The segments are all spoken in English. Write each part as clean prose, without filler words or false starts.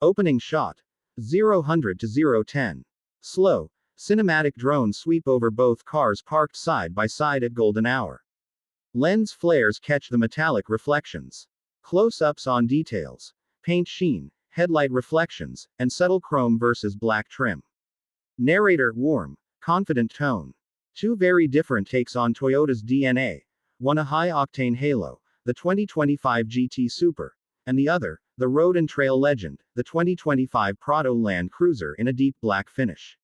Opening shot. 0-100 to 0-10. Slow, cinematic drone sweep over both cars parked side by side at golden hour. Lens flares catch the metallic reflections. Close-ups on details. Paint sheen, headlight reflections, and subtle chrome versus black trim. Narrator, warm, confident tone. Two very different takes on Toyota's DNA. One a high-octane halo, the 2025 GT Super, and the other, the road and trail legend, the 2025 Prado Land Cruiser in a deep black finish.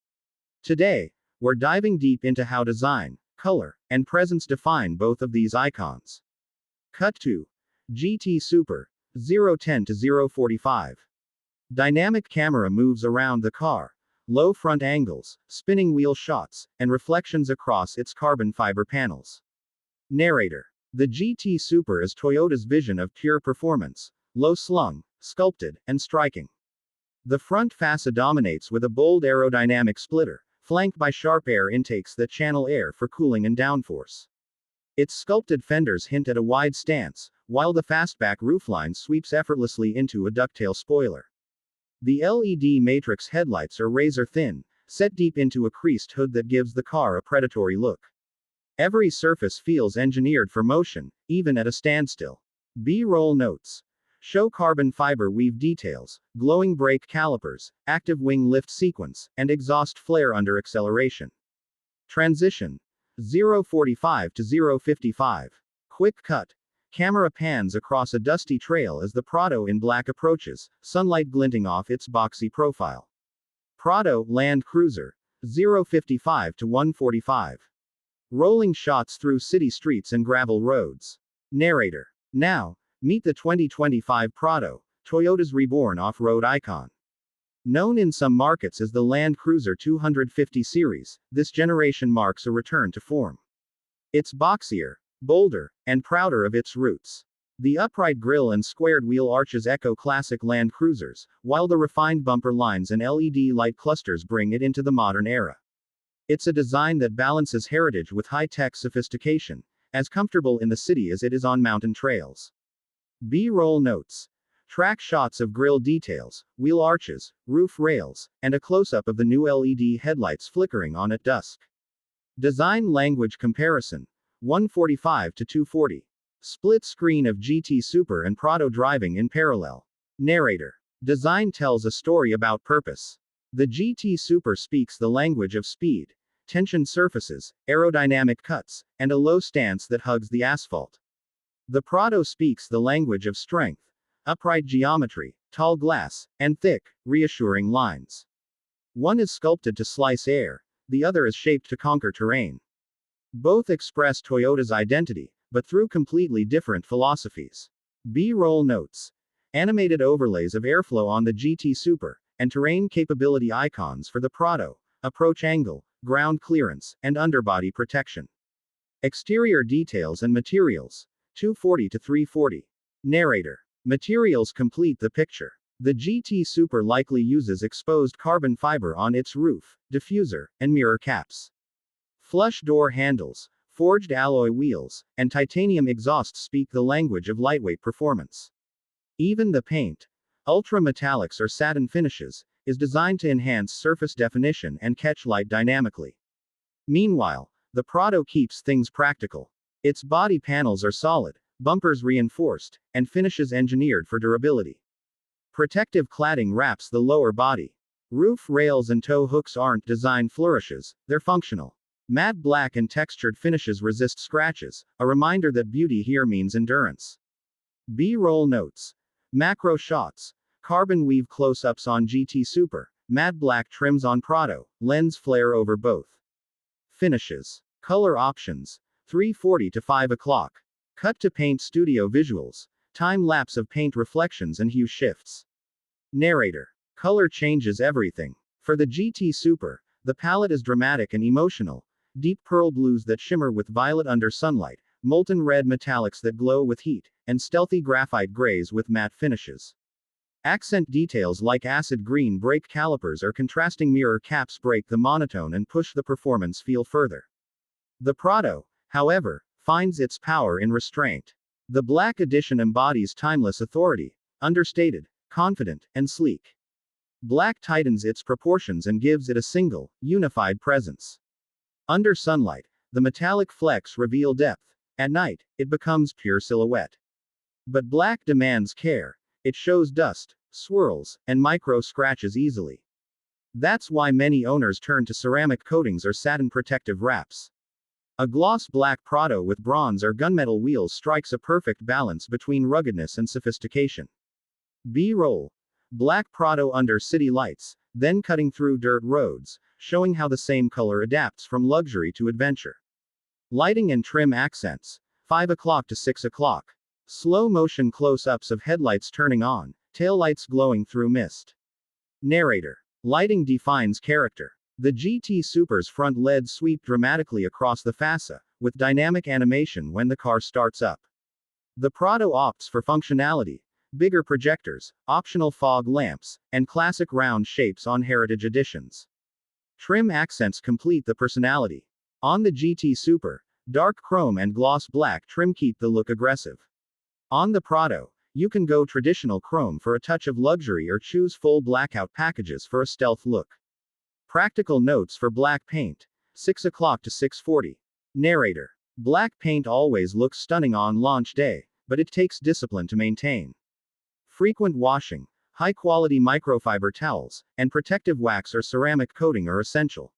Today, we're diving deep into how design, color, and presence define both of these icons. Cut to GT Super, 0-10 to 0-45. Dynamic camera moves around the car. Low front angles, spinning wheel shots, and reflections across its carbon fiber panels. Narrator. The GT Super is Toyota's vision of pure performance, low-slung, sculpted, and striking. The front fascia dominates with a bold aerodynamic splitter, flanked by sharp air intakes that channel air for cooling and downforce. Its sculpted fenders hint at a wide stance, while the fastback roofline sweeps effortlessly into a ducktail spoiler. The LED matrix headlights are razor-thin, set deep into a creased hood that gives the car a predatory look. Every surface feels engineered for motion, even at a standstill. B-roll notes. Show carbon fiber weave details, glowing brake calipers, active wing lift sequence, and exhaust flare under acceleration. Transition. 0-45 to 0-55. Quick cut. Camera pans across a dusty trail as the Prado in black approaches, sunlight glinting off its boxy profile. Prado Land Cruiser. 0-55 to 1-45. Rolling shots through city streets and gravel roads. Narrator. Now, meet the 2025 Prado, Toyota's reborn off-road icon. Known in some markets as the Land Cruiser 250 series, this generation marks a return to form. It's boxier, bolder, and prouder of its roots. The upright grille and squared wheel arches echo classic Land Cruisers, while the refined bumper lines and LED light clusters bring it into the modern era. It's a design that balances heritage with high-tech sophistication, as comfortable in the city as it is on mountain trails. B-roll notes. Track shots of grille details, wheel arches, roof rails, and a close-up of the new LED headlights flickering on at dusk. Design language comparison. 145 to 240. Split screen of GT Super and Prado driving in parallel. Narrator. Design tells a story about purpose. The GT Super speaks the language of speed, tensioned surfaces, aerodynamic cuts, and a low stance that hugs the asphalt. The Prado speaks the language of strength, upright geometry, tall glass, and thick, reassuring lines. One is sculpted to slice air, the other is shaped to conquer terrain. Both express Toyota's identity, but through completely different philosophies. B-roll notes. Animated overlays of airflow on the GT Super, and terrain capability icons for the Prado, approach angle, ground clearance, and underbody protection. Exterior details and materials. 240 to 340. Narrator. Materials complete the picture. The GT Super likely uses exposed carbon fiber on its roof, diffuser, and mirror caps. Flush door handles, forged alloy wheels, and titanium exhausts speak the language of lightweight performance. Even the paint, ultra metallics or satin finishes, is designed to enhance surface definition and catch light dynamically. Meanwhile, the Prado keeps things practical. Its body panels are solid, bumpers reinforced, and finishes engineered for durability. Protective cladding wraps the lower body. Roof rails and tow hooks aren't design flourishes, they're functional. Matte black and textured finishes resist scratches, a reminder that beauty here means endurance. B-roll notes. Macro shots. Carbon weave close-ups on GT Super, matte black trims on Prado, lens flare over both. Finishes. Color options. 340 to 5 o'clock. Cut to paint studio visuals. Time-lapse of paint reflections and hue shifts. Narrator. Color changes everything. For the GT Super, the palette is dramatic and emotional. Deep pearl blues that shimmer with violet under sunlight, molten red metallics that glow with heat, and stealthy graphite grays with matte finishes. Accent details like acid green brake calipers or contrasting mirror caps break the monotone and push the performance feel further. The Prado, however, finds its power in restraint. The Black Edition embodies timeless authority, understated, confident, and sleek. Black tightens its proportions and gives it a single, unified presence. Under sunlight, the metallic flecks reveal depth. At night, it becomes pure silhouette. But black demands care. It shows dust, swirls, and micro scratches easily. That's why many owners turn to ceramic coatings or satin protective wraps. A gloss black Prado with bronze or gunmetal wheels strikes a perfect balance between ruggedness and sophistication. B-roll. Black Prado under city lights, then cutting through dirt roads, showing how the same color adapts from luxury to adventure. Lighting and trim accents. 5 o'clock to 6 o'clock. Slow motion close-ups of headlights turning on, taillights glowing through mist. Narrator. Lighting defines character. The GT Super's front LEDs sweep dramatically across the fascia, with dynamic animation when the car starts up. The Prado opts for functionality, bigger projectors, optional fog lamps, and classic round shapes on heritage editions. Trim accents complete the personality. On the GT Super, dark chrome and gloss black trim keep the look aggressive. On the Prado, you can go traditional chrome for a touch of luxury or choose full blackout packages for a stealth look. Practical notes for black paint. 6 o'clock to 6:40. Narrator. Black paint always looks stunning on launch day, but it takes discipline to maintain. Frequent washing, high-quality microfiber towels, and protective wax or ceramic coating are essential.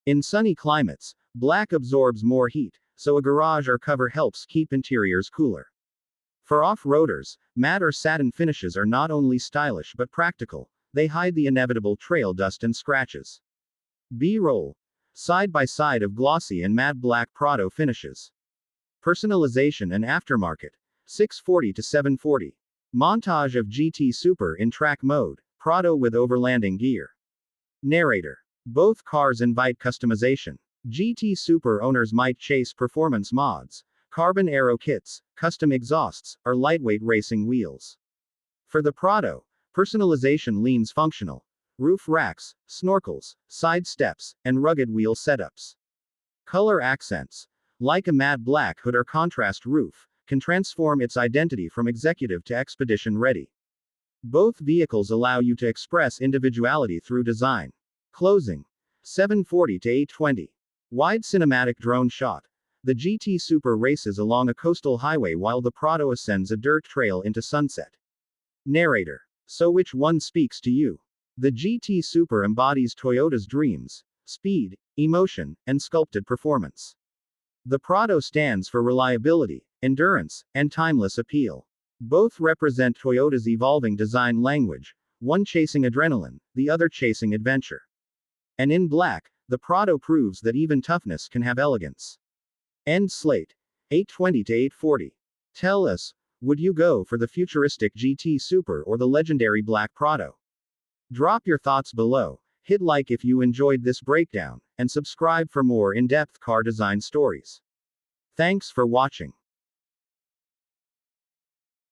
In sunny climates, black absorbs more heat, so a garage or cover helps keep interiors cooler. For off-roaders, matte or satin finishes are not only stylish but practical. They hide the inevitable trail dust and scratches. B-roll. Side by side of glossy and matte black Prado finishes. Personalization and aftermarket. 6:40 to 7:40. Montage of GT Super in track mode, Prado with overlanding gear. Narrator. Both cars invite customization. GT Super owners might chase performance mods, carbon aero kits, custom exhausts, or lightweight racing wheels. For the Prado, personalization leans functional. Roof racks, snorkels, side steps, and rugged wheel setups. Color accents. Like a matte black hood or contrast roof, can transform its identity from executive to expedition ready. Both vehicles allow you to express individuality through design. Closing. 7:40 to 8:20. Wide cinematic drone shot. The GT Super races along a coastal highway while the Prado ascends a dirt trail into sunset. Narrator. So which one speaks to you? The GT Super embodies Toyota's dreams, speed, emotion, and sculpted performance. The Prado stands for reliability, endurance, and timeless appeal. Both represent Toyota's evolving design language, one chasing adrenaline, the other chasing adventure. And in black, the Prado proves that even toughness can have elegance. End slate. 8:20 to 8:40. Tell us, would you go for the futuristic GT Super or the legendary black Prado? Drop your thoughts below, hit like if you enjoyed this breakdown, and subscribe for more in-depth car design stories. Thanks for watching.